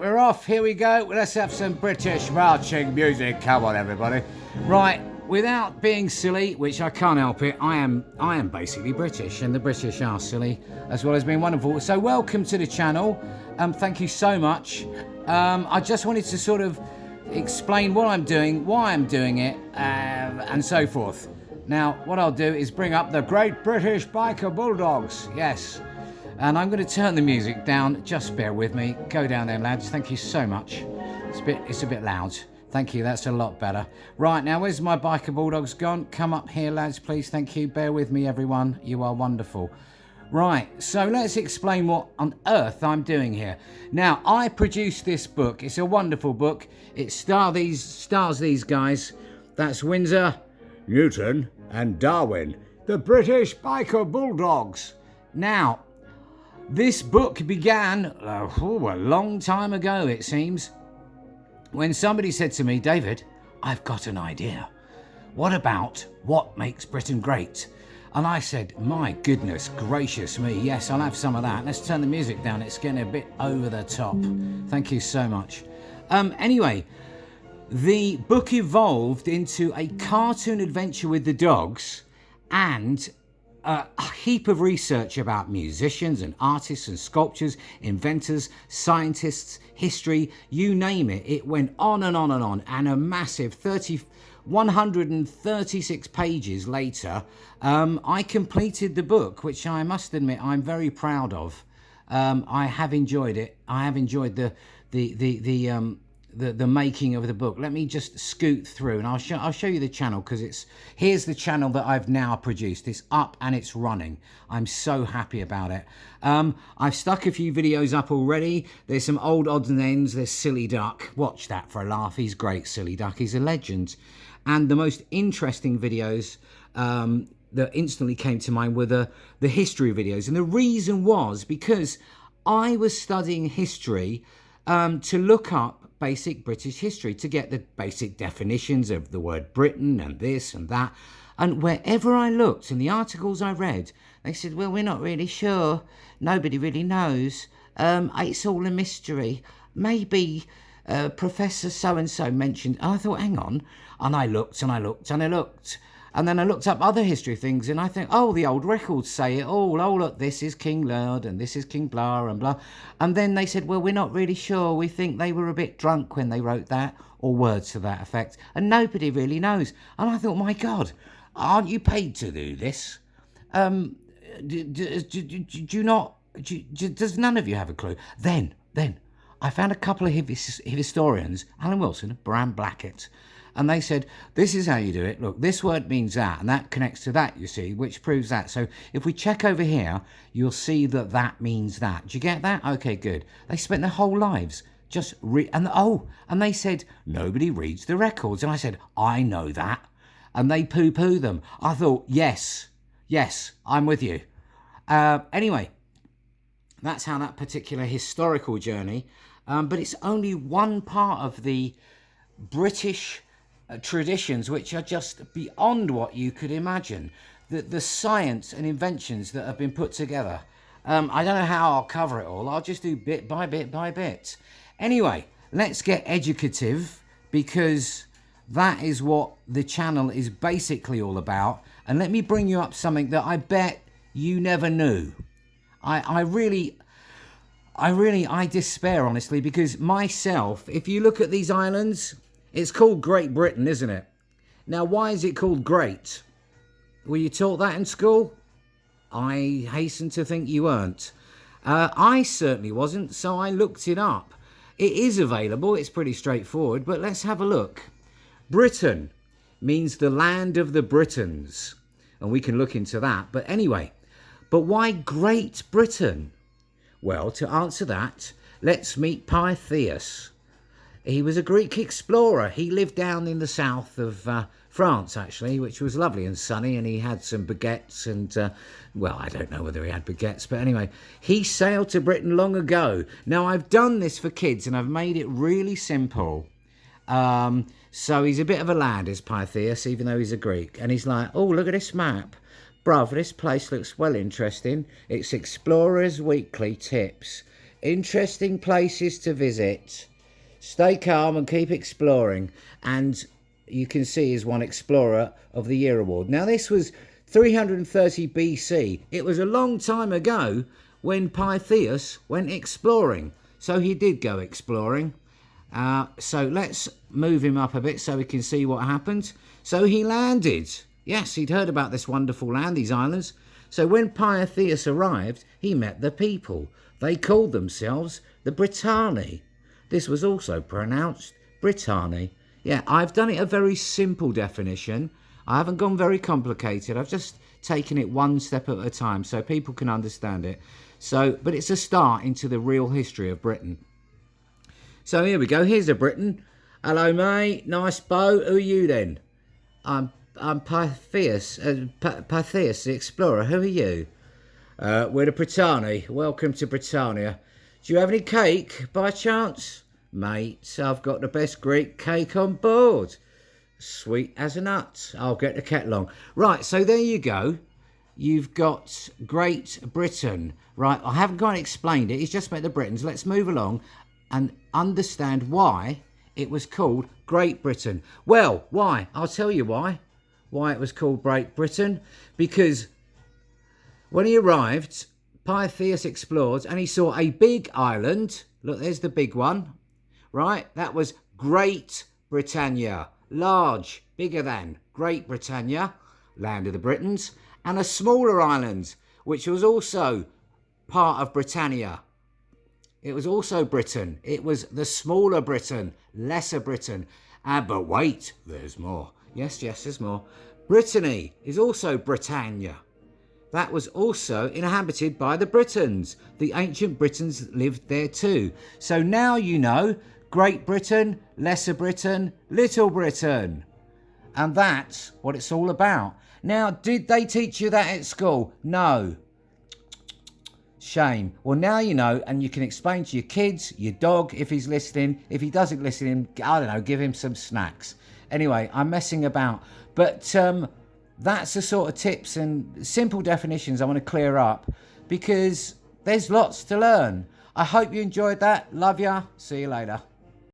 we're off. Here we go. Let's have some British marching music. Come on, everybody. Right, without being silly, which I can't help it, I am basically British, and the British are silly, as well as being wonderful. So welcome to the channel. Thank you so much. I just wanted to sort of explain what I'm doing, why I'm doing it, and so forth. Now, what I'll do is bring up the Great British Biker Bulldogs. Yes. And I'm going to turn the music down. Just bear with me. Go down there, lads. Thank you so much. It's a bit loud. Thank you. That's a lot better. Right, now, where's my Biker Bulldogs gone? Come up here, lads, please. Thank you. Bear with me, everyone. You are wonderful. Right, so let's explain what on earth I'm doing here. Now, I produced this book. It's a wonderful book. It stars these guys. That's Windsor, Newton, and Darwin, the British Biker Bulldogs. Now, this book began a long time ago, it seems, when somebody said to me, David, I've got an idea. What about what makes Britain great? And I said, my goodness gracious me, yes, I'll have some of that. Let's turn the music down. It's getting a bit over the top. Thank you so much. Anyway, the book evolved into a cartoon adventure with the dogs and a heap of research about musicians and artists and sculptors, inventors, scientists, history, you name it. It went on and on and on. And a massive 136 pages later, I completed the book, which I must admit I'm very proud of. I have enjoyed it. I have enjoyed the making of the book. Let me just scoot through and I'll show you the channel, because here's the channel that I've now produced. It's up and it's running. I'm so happy about it. I've stuck a few videos up already. There's some old odds and ends. There's Silly Duck. Watch that for a laugh. He's great, Silly Duck. He's a legend. And the most interesting videos that instantly came to mind were the history videos. And the reason was because I was studying history to look up basic British history, to get the basic definitions of the word Britain and this and that. And wherever I looked in the articles I read, they said, well, we're not really sure. Nobody really knows. It's all a mystery. Maybe Professor so-and-so mentioned. And I thought, hang on. And I looked and I looked and I looked. And then I looked up other history things and I think, oh, the old records say it all. Oh, look, this is King Lud and this is King blah and blah. And then they said, well, we're not really sure. We think they were a bit drunk when they wrote that, or words to that effect. And nobody really knows. And I thought, my God, aren't you paid to do this? Do you not, does none of you have a clue? Then I found a couple of historians, Alan Wilson and Bram Blackett. And they said, this is how you do it. Look, this word means that, and that connects to that, you see, which proves that. So if we check over here, you'll see that that means that. Do you get that? Okay, good. They spent their whole lives just and they said, nobody reads the records. And I said, I know that. And they poo-poo them. I thought, yes, I'm with you. Anyway, that's how that particular historical journey, but it's only one part of the British traditions which are just beyond what you could imagine. The science and inventions that have been put together. I don't know how I'll cover it all. I'll just do bit by bit by bit. Anyway, let's get educative, because that is what the channel is basically all about. And let me bring you up something that I bet you never knew. I despair, honestly, because myself, if you look at these islands, it's called Great Britain, isn't it? Now, why is it called Great? Were you taught that in school? I hasten to think you weren't. I certainly wasn't, so I looked it up. It is available, it's pretty straightforward, but let's have a look. Britain means the land of the Britons, and we can look into that. But anyway, but why Great Britain? Well, to answer that, let's meet Pytheas. He was a Greek explorer. He lived down in the south of France, actually, which was lovely and sunny, and he had some baguettes and, well, I don't know whether he had baguettes, but anyway, he sailed to Britain long ago. Now, I've done this for kids, and I've made it really simple. So he's a bit of a lad, is Pytheas, even though he's a Greek. And he's like, oh, look at this map. Bruv, this place looks well interesting. It's Explorers Weekly Tips. interesting places to visit. Stay calm and keep exploring. And you can see he's won Explorer of the Year award. Now this was 330 BC. It was a long time ago when Pytheas went exploring. So he did go exploring. So let's move him up a bit so we can see what happened. So he landed. Yes, he'd heard about this wonderful land, these islands. So when Pytheas arrived, he met the people. They called themselves the Britanni. This was also pronounced Britanni. Yeah, I've done it a very simple definition. I haven't gone very complicated. I've just taken it one step at a time so people can understand it. So, but it's a start into the real history of Britain. So here we go. Here's a Briton. Hello, mate. Nice boat. Who are you then? I'm Pytheas, Pytheas the explorer. Who are you? We're the Britanni. Welcome to Britannia. Do you have any cake by chance? Mate, I've got the best Greek cake on board. Sweet as a nut. I'll get the kettle on. Right, so there you go. You've got Great Britain. Right, I haven't quite explained it. It's just about the Britons. Let's move along and understand why it was called Great Britain. Well, why? I'll tell you why. Why it was called Great Britain. Because when he arrived, Pytheas explored and he saw a big island. Look, there's the big one. Right, that was Great Britannia. Large, bigger than Great Britannia, land of the Britons, and a smaller island, which was also part of Britannia. It was also Britain. It was the smaller Britain, lesser Britain. But wait, there's more. Yes, there's more. Brittany is also Britannia. That was also inhabited by the Britons. The ancient Britons lived there too. So now you know Great Britain, Lesser Britain, Little Britain. And that's what it's all about. Now, did they teach you that at school? No. Shame. Well, now you know, and you can explain to your kids, your dog, if he's listening. If he doesn't listen, I don't know, give him some snacks. Anyway, I'm messing about. But that's the sort of tips and simple definitions I want to clear up because there's lots to learn. I hope you enjoyed that. Love ya. See you later.